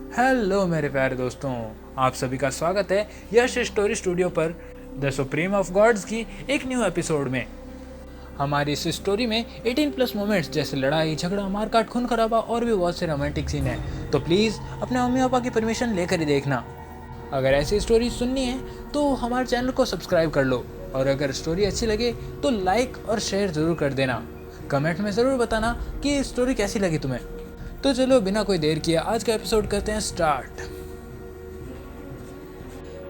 Hello मेरे प्यारे दोस्तों, आप सभी का स्वागत है यश स्टोरी स्टूडियो पर द सुप्रीम ऑफ गॉड्स की एक न्यू एपिसोड में। हमारी इस स्टोरी में 18 प्लस मोमेंट्स जैसे लड़ाई झगड़ा मारकाट खून खराबा और भी बहुत से रोमांटिक सीन हैं, तो प्लीज़ अपने मम्मी पापा की परमिशन लेकर ही देखना। अगर ऐसी स्टोरी सुननी है तो हमारे चैनल को सब्सक्राइब कर लो, और अगर स्टोरी अच्छी लगे तो लाइक और शेयर ज़रूर कर देना। कमेंट में ज़रूर बताना कि स्टोरी कैसी लगी तुम्हें। तो चलो बिना कोई देर किए आज का एपिसोड करते हैं स्टार्ट।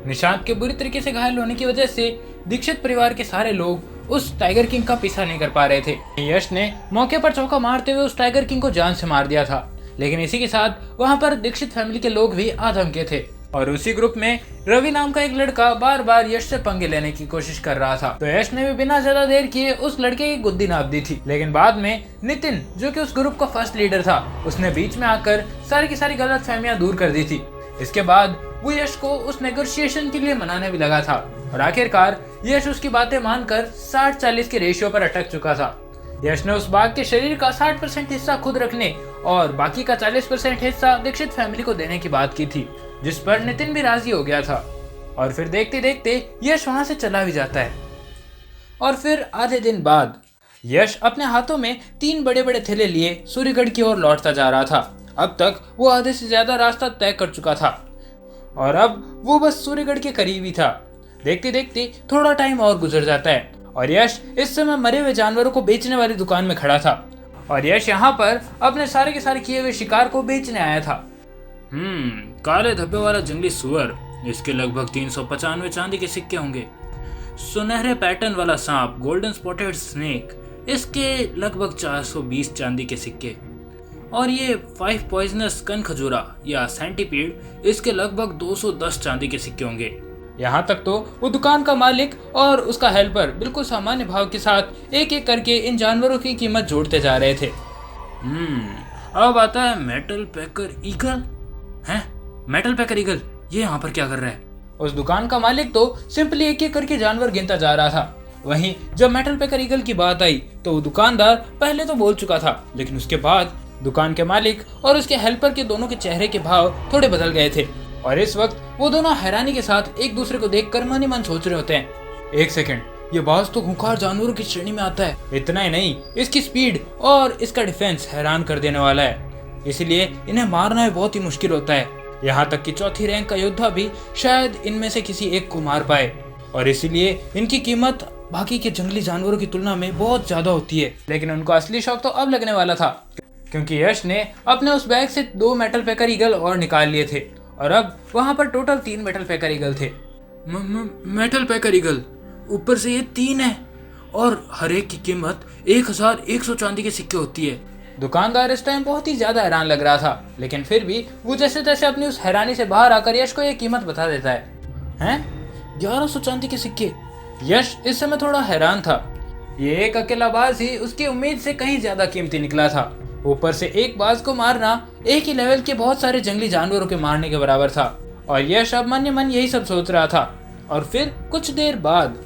निशांत के बुरी तरीके से घायल होने की वजह से दीक्षित परिवार के सारे लोग उस टाइगर किंग का पीछा नहीं कर पा रहे थे। यश ने मौके पर चौका मारते हुए उस टाइगर किंग को जान से मार दिया था, लेकिन इसी के साथ वहां पर दीक्षित फैमिली के लोग भी आ धमके थे। और उसी ग्रुप में रवि नाम का एक लड़का बार बार यश से पंगे लेने की कोशिश कर रहा था, तो यश ने भी बिना ज्यादा देर किए उस लड़के की गुद्दी नाप दी थी। लेकिन बाद में नितिन, जो कि उस ग्रुप का फर्स्ट लीडर था, उसने बीच में आकर सारी की सारी गलत फहमियां दूर कर दी थी। इसके बाद वो यश को उस नेगोशिएशन के लिए मनाने भी लगा था, और आखिरकार यश उसकी बातें मानकर 60-40 के रेशियो पर अटक चुका था। यश ने उस बाघ के शरीर का 60% हिस्सा खुद रखने और बाकी का 40% हिस्सा दीक्षित फैमिली को देने की बात की थी, जिस पर नितिन भी राजी हो गया था। और फिर देखते देखते यश वहां से चला भी जाता है। और फिर आधे दिन बाद यश अपने हाथों में 3 बड़े बड़े थैले लिए सूर्यगढ़ की ओर लौटता जा रहा था। अब तक वो आधे से ज्यादा रास्ता तय कर चुका था और अब वो बस सूर्यगढ़ के करीब ही था। देखते देखते थोड़ा टाइम और गुजर जाता है और यश इस समय मरे हुए जानवरों को बेचने वाली दुकान में खड़ा था। और यश यहाँ पर अपने सारे के सारे किए हुए शिकार को बेचने आया था। काले धब्बे वाला जंगली सुअर, इसके लगभग 395 चांदी के सिक्के होंगे। सुनहरे पैटर्न वाला सांप, गोल्डन स्पॉटेड स्नेक, इसके लगभग 420 चांदी के सिक्के। और ये 5 पॉइजनस कन खजूरा या सेंटीपीड, इसके लगभग 210 चांदी के सिक्के होंगे। यहाँ तक तो वो दुकान का मालिक और उसका हेल्पर बिल्कुल सामान्य भाव के साथ एक एक करके इन जानवरों की कीमत जोड़ते जा रहे थे। अब आता है मेटल पैकर ईगल। हैं? मेटल पैकर ईगल ये यहाँ पर क्या कर रहा है? उस दुकान का मालिक तो सिंपली एक एक करके जानवर गिनता जा रहा था। वहीं जब मेटल पैकर ईगल की बात आई तो वो दुकानदार पहले तो बोल चुका था, लेकिन उसके बाद दुकान के मालिक और उसके हेल्पर के दोनों के चेहरे के भाव थोड़े बदल गए थे। और इस वक्त वो दोनों हैरानी के साथ एक दूसरे को देखकर मन ही मन सोच रहे होते हैं, एक सेकंड, ये बाज तो खूंखार जानवरों की श्रेणी में आता है। इतना ही नहीं, इसकी स्पीड और इसका डिफेंस हैरान कर देने वाला है, इसलिए इन्हें मारना बहुत ही मुश्किल होता है। यहाँ तक कि चौथी रैंक का योद्धा भी शायद इनमें से किसी एक को मार पाए, और इसीलिए इनकी कीमत बाकी के जंगली जानवरों की तुलना में बहुत ज्यादा होती है। लेकिन उनको असली शौक तो अब लगने वाला था, क्योंकि यश ने अपने उस बैग से 2 मेटल पैकर ईगल और निकाल लिए थे, और अब वहां पर टोटल 3 मेटल पैकर ईगल थे। मेटल पैकर ईगल, ऊपर से ये 3 है, और हर एक की कीमत 1100 चांदी के सिक्के होती है। दुकानदार इस टाइम बहुत ही ज्यादा हैरान लग रहा था, लेकिन फिर भी वो जैसे तैसे अपनी उस हैरानी से बाहर आकर यश को ये कीमत बता देता है। हैं? 1100 चांदी के सिक्के? यश इस समय थोड़ा हैरान था। ये एक अकेला बाज ही उसकी उम्मीद से कहीं ज्यादा कीमती निकला था। ऊपर से एक बाज को मारना एक ही लेवल के बहुत सारे जंगली जानवरों के मारने के बराबर था, और यश अब मन ही मन यही सब सोच रहा था। और फिर कुछ देर बाद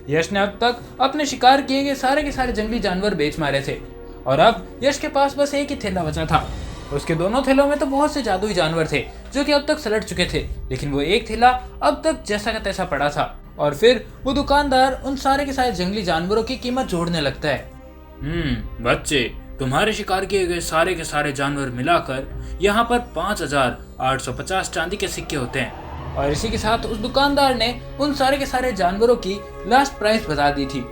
यश ने अब तक अपने शिकार किए गए सारे के सारे जंगली जानवर बेच मारे थे, और अब यश के पास बस एक ही थैला बचा था। उसके दोनों थैलों में तो बहुत से जादुई जानवर थे जो कि अब तक सलट चुके थे, लेकिन वो एक थैला अब तक जैसा का तैसा पड़ा था। और फिर वो दुकानदार उन सारे के सारे जंगली जानवरों की कीमत जोड़ने लगता है। बच्चे, तुम्हारे शिकार किए गए सारे के सारे जानवर मिलाकर यहाँ पर 5850 चांदी के सिक्के होते हैं। और इसी के साथ उस दुकानदार ने उन सारे के सारे जानवरों की लास्ट प्राइस बता दी थी।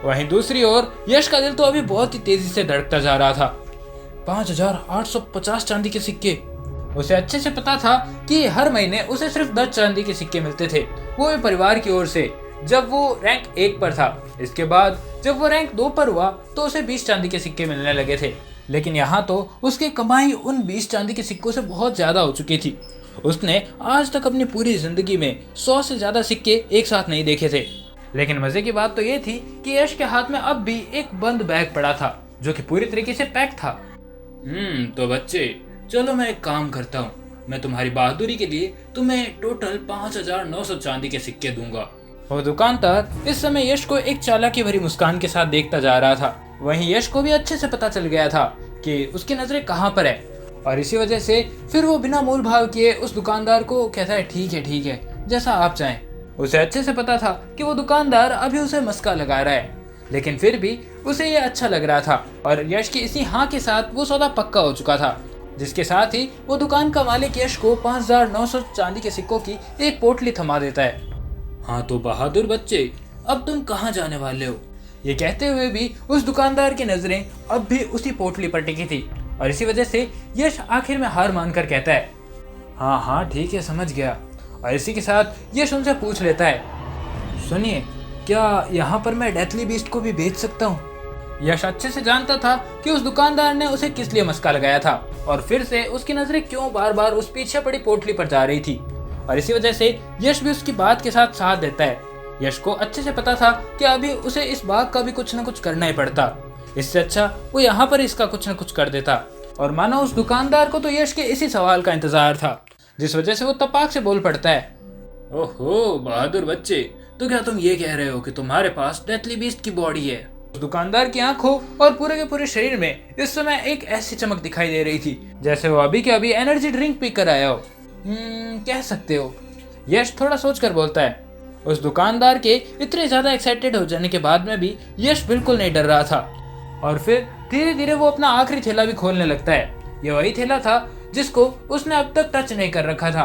वहीं दूसरी ओर यश का दिल तो अभी बहुत ही तेजी से धड़कता जा रहा था। 5850 चांदी के सिक्के। उसे अच्छे से पता था कि हर महीने उसे सिर्फ 10 चांदी के सिक्के मिलते थे, वो भी परिवार की ओर से, जब वो रैंक 1 पर था। इसके बाद जब वो रैंक 2 पर हुआ तो उसे 20 चांदी के सिक्के मिलने लगे थे, लेकिन यहाँ तो उसकी कमाई उन 20 चांदी के सिक्कों से बहुत ज्यादा हो चुकी थी। उसने आज तक अपनी पूरी जिंदगी में 100 से ज्यादा सिक्के एक साथ नहीं देखे थे। लेकिन मजे की बात तो ये थी कि यश के हाथ में अब भी एक बंद बैग पड़ा था, जो कि पूरी तरीके से पैक था। तो बच्चे, चलो मैं एक काम करता हूँ, मैं तुम्हारी बहादुरी के लिए तुम्हें टोटल 5900 चांदी के सिक्के दूंगा। और दुकानदार इस समय यश को एक चालाकी भरी मुस्कान के साथ देखता जा रहा था। वहीं यश को भी अच्छे से पता चल गया था कि उसकी नजरें कहाँ पर है, और इसी वजह से फिर वो बिना मोल भाव किए उस दुकानदार को कहता है ठीक है जैसा आप चाहें। उसे अच्छे से पता था कि वो दुकानदार अभी उसे मस्का लगा रहा है, लेकिन फिर भी उसे ये अच्छा लग रहा था और यश की इसी हाँ के साथ वो सौदा पक्का हो चुका था, जिसके साथ ही वो दुकान का मालिक यश को 5,900 चांदी के सिक्कों की एक पोटली थमा देता है। हाँ तो बहादुर बच्चे, अब तुम कहाँ जाने वाले हो? ये कहते हुए भी उस दुकानदार की नजरें अब भी उसी पोटली पर टिकी थी और इसी वजह से यश आखिर में हार मानकर कहता है हाँ ठीक है, समझ गया। और इसी के साथ यश उनसे पूछ लेता है, सुनिए, क्या यहाँ पर मैं डेथली बीस्ट को भी बेच सकता हूँ? यश अच्छे से जानता था कि उस दुकानदार ने उसे किस लिए मस्का लगाया था और फिर से उसकी नजरें क्यों बार बार उस पीछे पड़ी पोटली पर जा रही थी, और इसी वजह से यश भी उसकी बात के साथ देता है। यश को अच्छे से पता था कि अभी उसे इस बाग का भी कुछ न कुछ करना ही पड़ता, इससे अच्छा वो यहाँ पर इसका कुछ न कुछ कर देता। और मानो उस दुकानदार को तो यश के इसी सवाल का इंतजार था, जिस वजह से वो तपाक से बोल पड़ता है, ओहो बहादुर बच्चे, तो क्या तुम ये कह रहे हो कि तुम्हारे पास डेथली बीस्ट की बॉडी है? उस दुकानदार की आंखों और पूरे के पूरे शरीर में इस समय एक ऐसी चमक दिखाई दे रही थी जैसे वो अभी के अभी एनर्जी ड्रिंक पी कर आया हो। कह सकते हो, यश थोड़ा सोच कर बोलता है। उस दुकानदार के इतने ज्यादा एक्साइटेड हो जाने के बाद में भी यश बिल्कुल नहीं डर रहा था और फिर धीरे धीरे वो अपना आखिरी थैला भी खोलने लगता है। ये वही थैला था जिसको उसने अब तक टच नहीं कर रखा था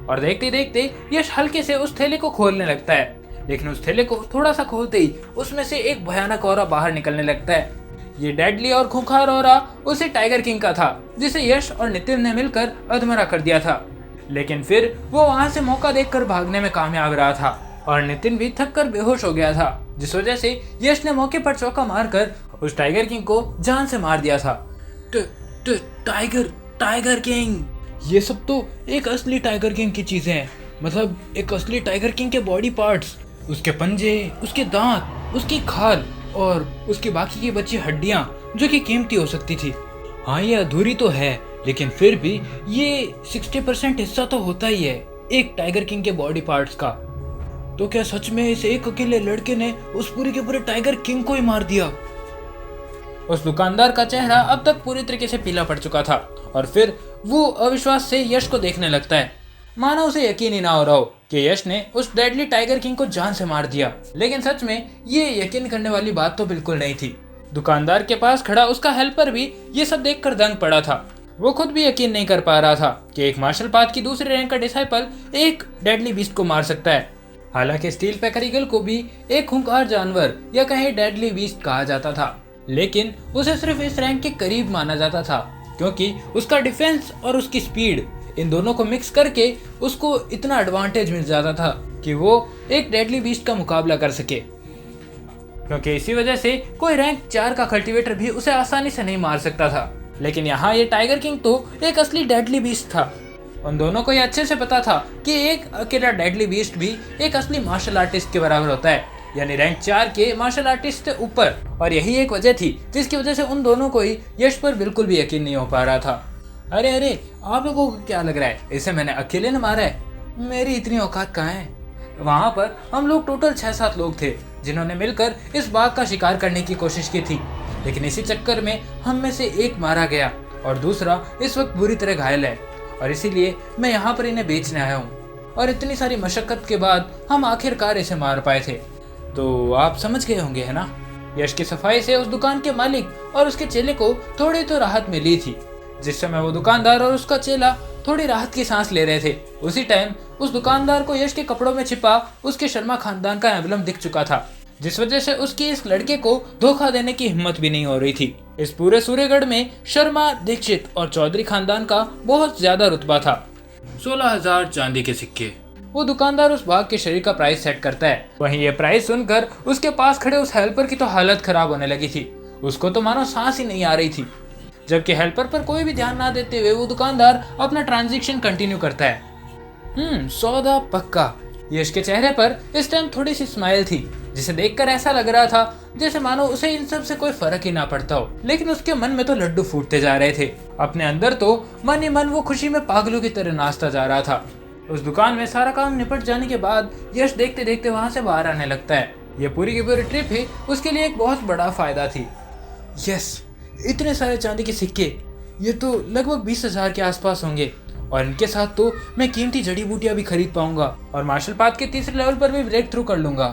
और देखते देखते यश हल्के से उस थैले को खोलने लगता है, लेकिन उस थैले को थोड़ा सा खोलते ही उसमें से एक भयानक औरा बाहर निकलने लगता है। ये डेडली और खूंखार औरा उसी टाइगर किंग का था जिसे यश और नितिन ने मिलकर अधमरा कर दिया था, लेकिन फिर वो वहां से मौका देखकर भागने में कामयाब रहा था और नितिन भी थक कर बेहोश हो गया था, जिस वजह से यश ने मौके पर चौका मारकर उस टाइगर किंग को जान से मार दिया था। टाइगर किंग, ये सब तो एक असली टाइगर किंग की चीजें हैं, मतलब एक असली टाइगर किंग के बॉडी पार्ट्स, उसके पंजे, उसके दांत, उसकी खाल और उसकी बाकी की बची हड्डियां जो कि कीमती हो सकती थी। हाँ ये अधूरी तो है, लेकिन फिर भी ये 60% हिस्सा तो होता ही है एक टाइगर किंग के बॉडी पार्ट्स का। तो क्या सच में इस एक अकेले लड़के ने उस पूरे के पूरे टाइगर किंग को ही मार दिया? उस दुकानदार का चेहरा अब तक पूरी तरीके से पीला पड़ चुका था और फिर वो अविश्वास से यश को देखने लगता है, मानो उसे यकीन ही ना हो रहा हो कि यश ने उस डेडली टाइगर किंग को जान से मार दिया। लेकिन सच में ये यकीन करने वाली बात तो बिल्कुल नहीं थी। दुकानदार के पास खड़ा उसका हेल्पर भी ये सब देखकर दंग पड़ा था। वो खुद भी यकीन नहीं कर पा रहा था कि एक मार्शल पाथ की दूसरे रैंक का डिसाइपल एक डेडली बीस्ट को मार सकता है। हालांकि स्टील पैकर ईगल को भी एक खूंखार जानवर या कहीं डेडली बीस्ट कहा जाता था, लेकिन उसे सिर्फ इस रैंक के करीब माना जाता था क्योंकि उसका डिफेंस और उसकी स्पीड, इन दोनों को मिक्स करके उसको इतना एडवांटेज मिल जाता था कि वो एक डेडली बीस्ट का मुकाबला कर सके। क्योंकि इसी वजह से कोई रैंक 4 का कल्टीवेटर भी उसे आसानी से नहीं मार सकता था। लेकिन यहाँ ये टाइगर किंग तो एक असली डेडली बीस्ट था। उन दोनों को ये अच्छे से पता था कि एक अकेला डेडली बीस्ट भी एक असली मार्शल आर्टिस्ट के बराबर होता है, यानी रैंक 4 के मार्शल आर्टिस्ट से ऊपर। और यही एक वजह थी जिसकी वजह से उन दोनों को ही यश पर बिल्कुल भी यकीन नहीं हो पा रहा था। अरे आप लोगों को क्या लग रहा है, इसे मैंने अकेले ने मारा है? मेरी इतनी औकात कहाँ है? वहाँ पर हम लोग टोटल 6-7 लोग थे जिन्होंने मिलकर इस बाघ का शिकार करने की कोशिश की थी, लेकिन इसी चक्कर में हम में से एक मारा गया और दूसरा इस वक्त बुरी तरह घायल है और इसीलिए मैं यहाँ पर इन्हें बेचने आया हूँ। और इतनी सारी मशक्कत के बाद हम आखिरकार इसे मार पाए थे। तो आप समझ गए होंगे है ना? यश की सफाई से उस दुकान के मालिक और उसके चेले को थोड़ी तो राहत मिली थी। जिस समय वो दुकानदार और उसका चेला थोड़ी राहत की सांस ले रहे थे, उसी टाइम उस दुकानदार को यश के कपड़ों में छिपा उसके शर्मा खानदान का एम्बलम दिख चुका था, जिस वजह से उसकी इस लड़के को धोखा देने की हिम्मत भी नहीं हो रही थी। इस पूरे सूर्यगढ़ में शर्मा, दीक्षित और चौधरी खानदान का बहुत ज्यादा रुतबा था। 16,000 चांदी के सिक्के। वो दुकानदार उस बाघ के शरीर का प्राइस सेट करता है। वहीं ये प्राइस सुनकर उसके पास खड़े उस हेल्पर की तो हालत खराब होने लगी थी। उसको तो मानो सांस ही नहीं आ रही थी। जबकि हेल्पर पर कोई भी ध्यान ना देते हुए वो दुकानदार अपना ट्रांजैक्शन कंटिन्यू करता है। सौदा पक्का। यश के चेहरे पर इस टाइम थोड़ी सी स्माइल थी, जिसे देखकर ऐसा लग रहा था जैसे मानो उसे इन सब से कोई फर्क ही ना पड़ता हो। लेकिन उसके मन में तो लड्डू फूटते जा रहे थे। अपने अंदर तो मन ही मन वो खुशी में पागलों की तरह नाचता जा रहा था। उस दुकान में सारा काम निपट जाने के बाद यश देखते देखते वहां से बाहर आने लगता है। ये पूरी की पूरी ट्रिप ही उसके लिए एक बहुत बड़ा फायदा थी। यस, इतने सारे चांदी के सिक्के, ये तो लगभग 20,000 के आसपास होंगे और इनके साथ तो मैं कीमती जड़ी बूटियां भी खरीद पाऊंगा और मार्शल पाथ के तीसरे लेवल पर भी ब्रेक थ्रू कर लूंगा।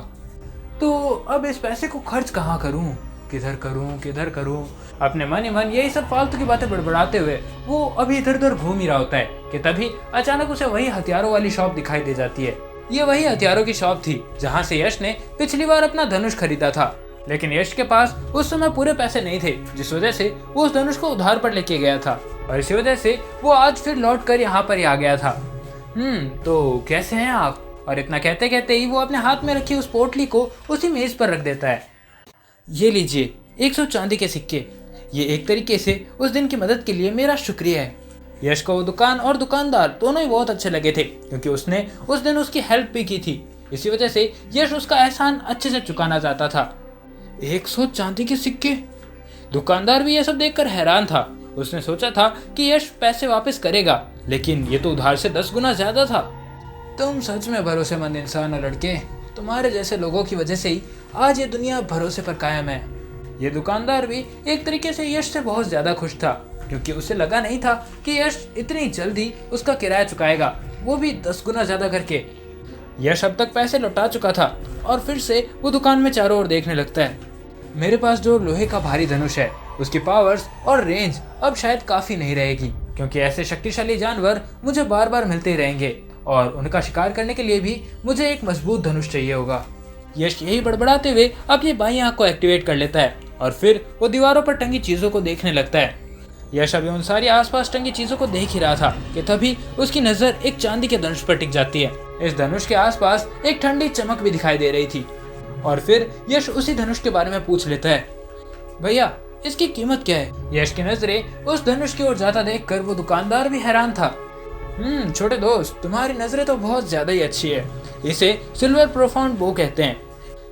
तो अब इस पैसे को खर्च कहाँ करूँ, किधर करूँ। अपने मन ही मन यही सब फालतू की बातें बड़बड़ाते हुए वो अभी इधर उधर घूम ही रहा होता है कि तभी अचानक उसे वही हथियारों वाली शॉप दिखाई दे जाती है। ये वही हथियारों की शॉप थी जहाँ से यश ने पिछली बार अपना धनुष खरीदा था, लेकिन यश के पास उस समय पूरे पैसे नहीं थे, जिस वजह से वो उस धनुष को उधार पर लेके गया था और इसी वजह से वो आज फिर लौट कर यहाँ पर ही आ गया था। तो कैसे हैं आप? और इतना कहते कहते ही वो अपने हाथ में रखी उस पोटली को उसी मेज पर रख देता है। ये लीजिए 100 चांदी के सिक्के, ये एक तरीके से उस दिन की मदद के लिए मेरा शुक्रिया है। यश को वो दुकान और दुकानदार दोनों ही बहुत अच्छे लगे थे क्योंकि उसने उस दिन उसकी हेल्प भी की थी। इसी वजह से यश उसका एहसान अच्छे से चुकाना चाहता था। 100 चांदी के सिक्के? दुकानदार भी यह सब देखकर हैरान था। उसने सोचा था कि यश पैसे वापस करेगा, लेकिन ये तो उधार से 10 गुना ज्यादा था। तुम सच में भरोसेमंद इंसान हो लड़के, तुम्हारे जैसे लोगों की वजह से ही आज ये दुनिया भरोसे पर कायम है। ये दुकानदार भी एक तरीके से यश से बहुत ज्यादा खुश था क्योंकि उसे लगा नहीं था कि यश इतनी जल्दी उसका किराया चुकाएगा, वो भी 10 गुना ज्यादा करके। यश अब तक पैसे लौटा चुका था और फिर से वो दुकान में चारों ओर देखने लगता है। मेरे पास जो लोहे का भारी धनुष है उसकी पावर्स और रेंज अब शायद काफी नहीं रहेगी क्योंकि ऐसे शक्तिशाली जानवर मुझे बार बार मिलते ही रहेंगे और उनका शिकार करने के लिए भी मुझे एक मजबूत धनुष चाहिए होगा। यश यही बड़बड़ाते हुए अपनी बाईं आंख को एक्टिवेट कर लेता है और फिर वो दीवारों पर टंगी चीजों को देखने लगता है। यश अभी उन सारी आसपास टंगी चीजों को देख ही रहा था कि तभी उसकी नजर एक चांदी के धनुष पर टिक जाती है। इस धनुष के आसपास एक ठंडी चमक भी दिखाई दे रही थी और फिर यश उसी धनुष के बारे में पूछ लेता है, भैया इसकी कीमत क्या है? यश की नजरें उस धनुष की ओर जाता देखकर वो दुकानदार भी हैरान था। छोटे दोस्त, तुम्हारी नजरें तो बहुत ज्यादा ही अच्छी है। इसे सिल्वर प्रोफाउंड बो कहते हैं।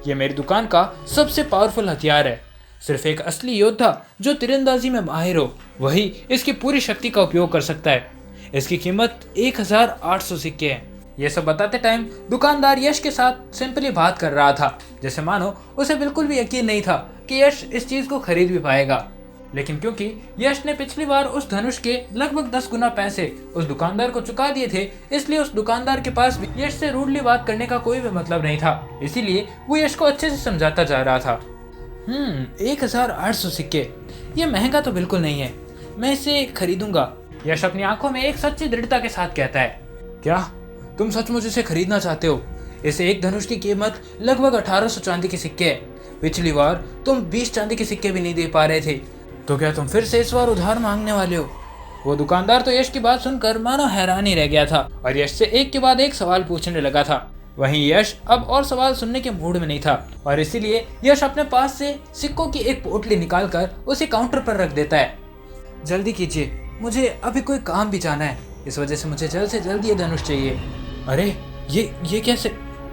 ये मेरी दुकान का सबसे पावरफुल हथियार है। सिर्फ एक असली योद्धा जो तीरंदाजी में माहिर हो वही इसकी पूरी शक्ति का उपयोग कर सकता है। इसकी कीमत 1800 सिक्के है। ये सब बताते टाइम दुकानदार यश के साथ सिंपली बात कर रहा था, जैसे मानो उसे बिल्कुल भी यकीन नहीं था कि यश इस चीज को खरीद भी पाएगा। लेकिन क्योंकि यश ने पिछली बार उस धनुष के लगभग 10 गुना पैसे उस दुकानदार को चुका दिए थे, इसलिए उस दुकानदार के पास भी यश से रूडली बात करने का कोई भी मतलब नहीं था। इसीलिए वो यश को अच्छे से समझाता जा रहा था। 1800 सिक्के, ये महंगा तो बिल्कुल नहीं है, मैं इसे खरीदूंगा। यश अपनी आंखों में एक सच्ची दृढ़ता के साथ कहता है, क्या तुम सचमुच इसे खरीदना चाहते हो? इसे एक धनुष की कीमत लगभग 1800 चांदी के सिक्के है। पिछली बार तुम 20 चांदी के सिक्के भी नहीं दे पा रहे थे, तो क्या तुम फिर से इस बार उधार मांगने वाले हो? वो दुकानदार तो यश की बात सुनकर मानो हैरान ही रह गया था और यश से एक के बाद एक सवाल पूछने लगा था। वहीं यश अब और सवाल सुनने के मूड में नहीं था और इसीलिए यश अपने पास से सिक्कों की एक पोटली निकालकर उसे काउंटर पर रख देता है। जल्दी कीजिए, मुझे अभी कोई काम भी जाना है, इस वजह से मुझे जल्द से जल्द ये धनुष चाहिए। अरे ये कैसे?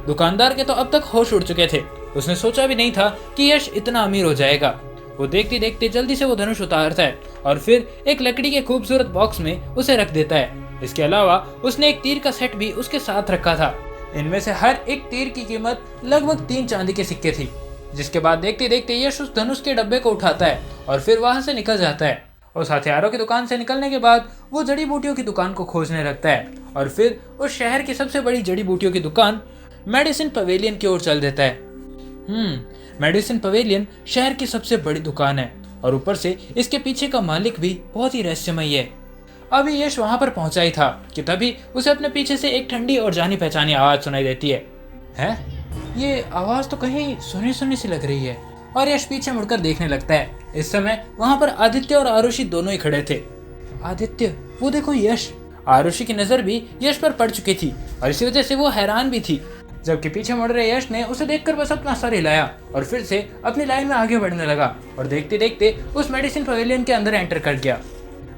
दुकानदार के तो अब तक होश उड़ चुके थे। उसने सोचा भी नहीं था कि यश इतना अमीर हो जाएगा। वो देखते देखते जल्दी से वो धनुष उतारता है और फिर एक लकड़ी के खूबसूरत बॉक्स में उसे रख देता है। इसके अलावा उसने एक तीर का सेट भी उसके साथ रखा था। इनमें से हर एक तीर की कीमत लगभग 3 चांदी के सिक्के थी। जिसके बाद देखते देखते यश उस धनुष के डब्बे को उठाता है और फिर वहां से निकल जाता है। उस हथियारों की दुकान से निकलने के बाद वो जड़ी बूटियों की दुकान को खोजने लगता है और फिर उस शहर की सबसे बड़ी जड़ी बूटियों की दुकान मेडिसिन पवेलियन की ओर चल देता है। मेडिसिन पवेलियन शहर की सबसे बड़ी दुकान है और ऊपर से इसके पीछे का मालिक भी बहुत ही रहस्यमयी है। अभी यश वहां पर पहुंचा ही था कि तभी उसे अपने पीछे से एक ठंडी और जानी पहचानी आवाज सुनाई देती है। हैं? ये आवाज तो कहीं सुनी सुनी सी लग रही है और यश पीछे मुड़कर देखने लगता है। इस समय वहां पर आदित्य और आरुषि दोनों ही खड़े थे। आदित्य, वो देखो यश। आरुषि की नजर भी यश पर पड़ चुकी थी और इसी वजह से वो हैरान भी थी। जबकि पीछे मुड़ रहे यश ने उसे देखकर बस अपना सर हिलाया और फिर से अपनी लाइन में आगे बढ़ने लगा और देखते देखते उस मेडिसिन पवेलियन के अंदर एंटर कर गया।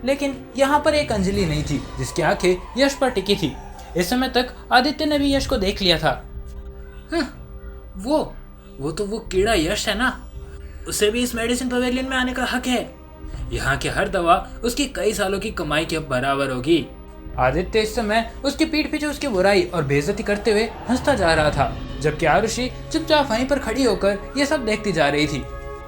लेकिन यहाँ पर एक अंजलि नहीं थी जिसकी आंखें यश पर टिकी थी। इस समय तक आदित्य ने भी यश को देख लिया था। वो तो वो कीड़ा यश है ना, उसे भी इस मेडिसिन पवेलियन में आने का हक है। यहाँ की हर दवा उसकी कई सालों की कमाई के बराबर होगी। आदित्य इस समय उसकी पीठ पीछे उसकी बुराई और बेइज्जती करते हुए हंसता जा रहा था, जबकि आरुषि चुपचाप वहीं पर खड़ी होकर ये सब देखती जा रही थी।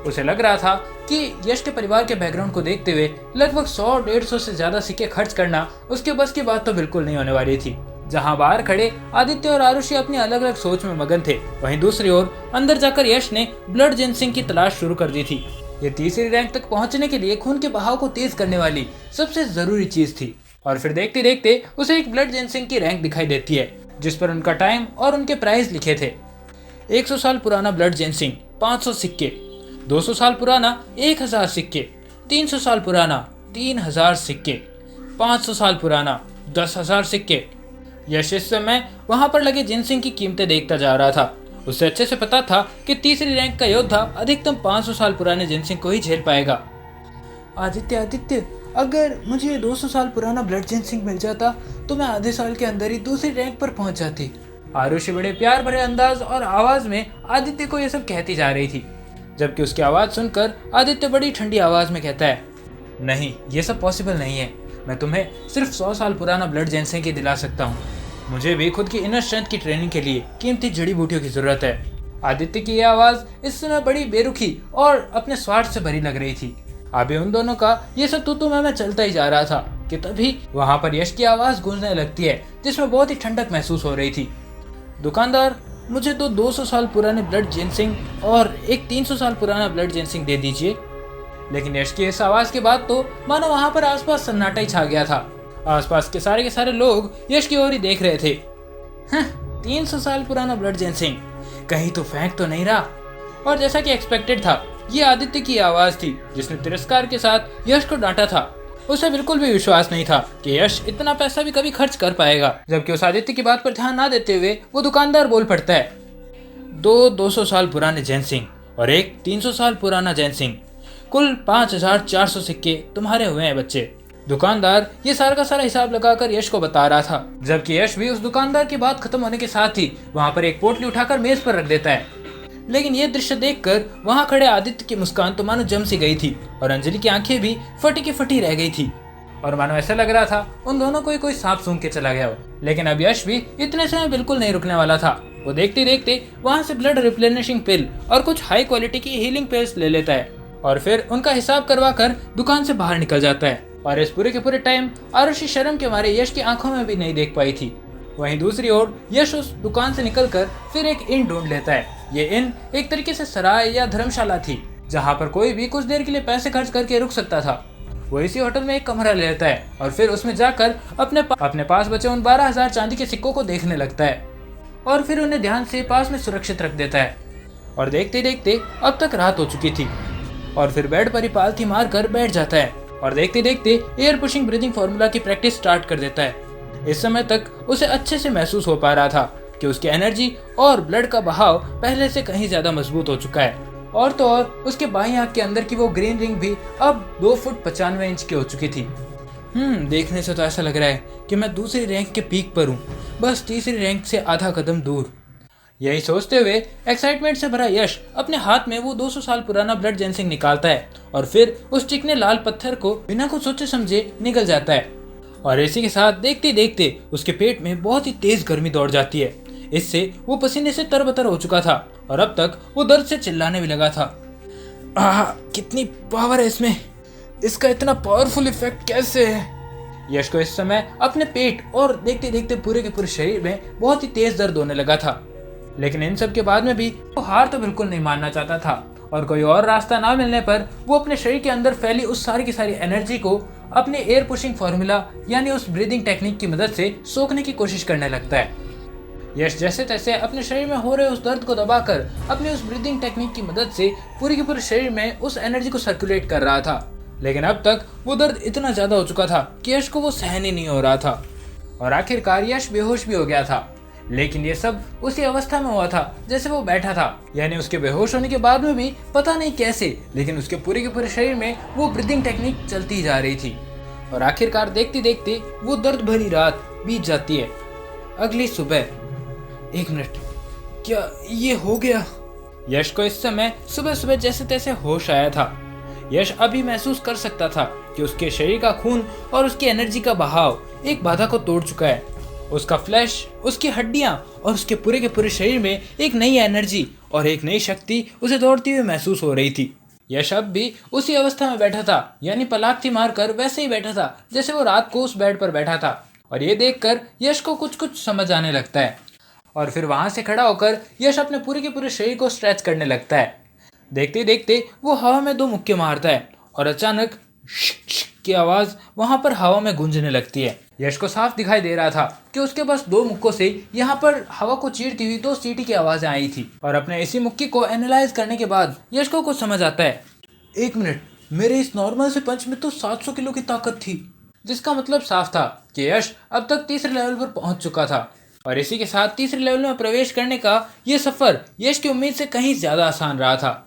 उसे लग रहा था कि यश के परिवार के बैकग्राउंड को देखते हुए लगभग 100-150 से ज्यादा सिक्के खर्च करना उसके बस की बात तो बिल्कुल नहीं होने वाली थी। जहां बाहर खड़े आदित्य और आरुषि अपनी अलग अलग सोच में मगन थे, वहीं दूसरी ओर अंदर जाकर यश ने ब्लड जिनसिंग की तलाश शुरू कर दी थी। ये तीसरी रैंक तक पहुंचने के लिए खून के बहाव को तेज करने वाली सबसे जरूरी चीज थी। और फिर देखते देखते उसे एक ब्लड जिनसिंग की रैंक दिखाई देती है जिस पर उनका टाइम और उनके प्राइस लिखे थे। 100 साल पुराना ब्लड जिनसिंग 500 सिक्के, 200 साल पुराना 1000 सिक्के, 300 साल पुराना 3000 सिक्के, 500 साल पुराना 10,000 सिक्के। यश इस समय वहां पर लगे जिनसिंग की कीमतें देखता जा रहा था। उसे अच्छे से पता था कि तीसरी रैंक का योद्धा अधिकतम 500 साल पुराने जिनसिंग को ही झेल पाएगा। आदित्य, अगर मुझे 200 साल पुराना ब्लड जिनसिंग मिल जाता तो मैं आधे साल के अंदर ही दूसरी रैंक पर पहुंच जाती। आरुषि बड़े प्यार भरे अंदाज और आवाज में आदित्य को यह सब कहती जा रही थी, जबकि उसकी आवाज सुनकर आदित्य बड़ी ठंडी आवाज में कहता है, नहीं, ये सब पॉसिबल नहीं है। मैं तुम्हें सिर्फ 100 साल पुराना ब्लड जिनसिंग ही दिला सकता हूँ। मुझे भी खुद की इनर स्ट्रेंथ की ट्रेनिंग के लिए कीमती जड़ी बूटियों की जरूरत है। आदित्य की यह आवाज इस समय बड़ी बेरुखी और अपने स्वार्थ से भरी लग रही थी। अभी उन दोनों का ये सब तू मैं चलता ही जा रहा था कि तभी वहां पर यश की आवाज गूंजने लगती है जिसमें बहुत ही ठंडक महसूस हो रही थी। दुकानदार, मुझे 200 साल पुराने ब्लड जिनसिंग और एक 300 साल पुराना ब्लड जिनसिंग दे दीजिए। लेकिन यश की इस आवाज के बाद तो मानो वहां पर आसपास सन्नाटा ही छा गया था। आसपास के सारे लोग यश की ओर ही देख रहे थे। 300 साल पुराना ब्लड जिनसिंग, कहीं तो फेंक तो नहीं रहा। और जैसा कि एक्सपेक्टेड था, ये आदित्य की आवाज थी जिसने तिरस्कार के साथ यश को डांटा था। उसे बिल्कुल भी विश्वास नहीं था कि यश इतना पैसा भी कभी खर्च कर पाएगा। जबकि उस आदित्य की बात पर ध्यान ना देते हुए वो दुकानदार बोल पड़ता है, 200 साल पुराने जिनसिंग और एक 300 साल पुराना जिनसिंग, कुल 5400 सिक्के तुम्हारे हुए हैं बच्चे। दुकानदार ये सारा का सारा हिसाब लगाकर यश को बता रहा था, जबकि यश भी उस दुकानदार की बात खत्म होने के साथ ही वहां पर एक पोटली उठाकर मेज पर रख देता है। लेकिन ये दृश्य देखकर वहां खड़े आदित्य की मुस्कान तो मानो जम सी गई थी और अंजलि की आंखें भी फटी की फटी रह गई थी और मानो ऐसा लग रहा था उन दोनों को कोई सांप सूंघ के चला गया हो। लेकिन अब यश भी इतने समय बिल्कुल नहीं रुकने वाला था। वो देखते देखते वहां से ब्लड रिप्लेनिशिंग पिल और कुछ हाई क्वालिटी की हीलिंग पिल्स ले लेता है और फिर उनका हिसाब करवा कर दुकान से बाहर निकल जाता है। और इस पूरे के पूरे टाइम आरुषि शर्म के मारे यश की आंखों में भी नहीं देख पाई थी। वहीं दूसरी ओर यश उस दुकान से निकलकर फिर एक इन ढूंढ लेता है। ये इन एक तरीके से सराय या धर्मशाला थी जहां पर कोई भी कुछ देर के लिए पैसे खर्च करके रुक सकता था। वो इसी होटल में एक कमरा ले लेता है और फिर उसमें जाकर अपने पास बचे उन 12,000 चांदी के सिक्कों को देखने लगता है और फिर उन्हें ध्यान से पास में सुरक्षित रख देता है। और देखते देखते अब तक रात हो चुकी थी और फिर बेड पर ही पालथी मार कर बैठ जाता है और देखते देखते एयर पुशिंग ब्रीदिंग फॉर्मूला की प्रैक्टिस स्टार्ट कर देता है। इस समय तक उसे अच्छे से महसूस हो पा रहा था कि उसकी एनर्जी और ब्लड का बहाव पहले से कहीं ज्यादा मजबूत हो चुका है। और तो और उसके बाईं आंख के अंदर की वो ग्रीन रिंग भी अब 2 फुट 95 इंच की हो चुकी थी। देखने से तो ऐसा लग रहा है कि मैं दूसरी रैंक के पीक पर हूँ, बस तीसरी रैंक से आधा कदम दूर। यही सोचते हुए एक्साइटमेंट से भरा यश अपने हाथ में वो 200 साल पुराना ब्लड जिनसिंग निकालता है और फिर उस चिकने लाल पत्थर को बिना कुछ सोचे समझे निगल जाता है। और इसी के साथ देखते देखते उसके पेट में बहुत ही तेज गर्मी दौड़ जाती है। इससे वो पसीने से तरबतर हो चुका था और अब तक वो दर्द से चिल्लाने भी लगा था। कितनी पावर है इसमें, इसका इतना पावरफुल इफेक्ट कैसे है। यश को इस समय अपने पेट और देखते देखते पूरे के पूरे शरीर में बहुत ही तेज दर्द होने लगा था। लेकिन इन सब के बाद में भी वो हार तो बिल्कुल नहीं मानना चाहता था और कोई और रास्ता ना मिलने पर वो अपने शरीर के अंदर फैली उस सारी की सारी एनर्जी को अपने एयर पुशिंग फॉर्मूला यानी उस ब्रीदिंग टेक्निक की मदद से सोखने की कोशिश करने लगता है। यश जैसे तैसे अपने शरीर में हो रहे उस दर्द को दबाकर अपनी उस ब्रीदिंग टेक्निक की मदद से पूरे के पूरे शरीर में उस एनर्जी को सर्कुलेट कर रहा था। लेकिन अब तक वो दर्द इतना ज्यादा हो चुका था कि यश को वो सहन ही नहीं हो रहा था और आखिरकार यश बेहोश भी हो गया था। लेकिन ये सब उसी अवस्था में हुआ था जैसे वो बैठा था, यानी उसके बेहोश होने के बाद में भी पता नहीं कैसे लेकिन उसके पूरे के पूरे शरीर में वो ब्रीदिंग टेक्निक चलती जा रही थी। और आखिरकार देखते देखते वो दर्द भरी रात बीत जाती है। अगली सुबह, 1 मिनट, क्या ये हो गया? यश को इस समय सुबह सुबह जैसे तैसे होश आया था। यश अभी महसूस कर सकता था कि उसके शरीर का खून और उसकी एनर्जी का बहाव एक बाधा को तोड़ चुका है। उसका फ्लैश, उसकी हड्डियां और उसके पूरे के पूरे शरीर में एक नई एनर्जी और एक नई शक्ति उसे दौड़ती हुई महसूस हो रही थी। यश अब भी उसी अवस्था में बैठा था, यानी पलाथी मारकर वैसे ही बैठा था जैसे वो रात को उस बेड पर बैठा था। और ये देखकर यश को कुछ कुछ समझ आने लगता है और फिर वहां से खड़ा होकर यश अपने पूरे के पूरे शरीर को स्ट्रेच करने लगता है। देखते देखते वो हवा में 2 मुक्के मारता है और अचानक शिक शिक की आवाज वहां पर हवा में गूंजने लगती है। यश को साफ दिखाई दे रहा था कि उसके पास 2 मुक्कों से यहाँ पर हवा को चीरती हुई 2 सीटी की आवाजें आई थी। और अपने इसी मुक्के को एनालाइज करने के बाद यश को कुछ समझ आता है। 1 मिनट, मेरे इस नॉर्मल से पंच में तो 700 किलो की ताकत थी, जिसका मतलब साफ था कि यश अब तक तीसरे लेवल पर पहुंच चुका था। और इसी के साथ तीसरे लेवल में प्रवेश करने का ये सफर यश की उम्मीद से कहीं ज्यादा आसान रहा था।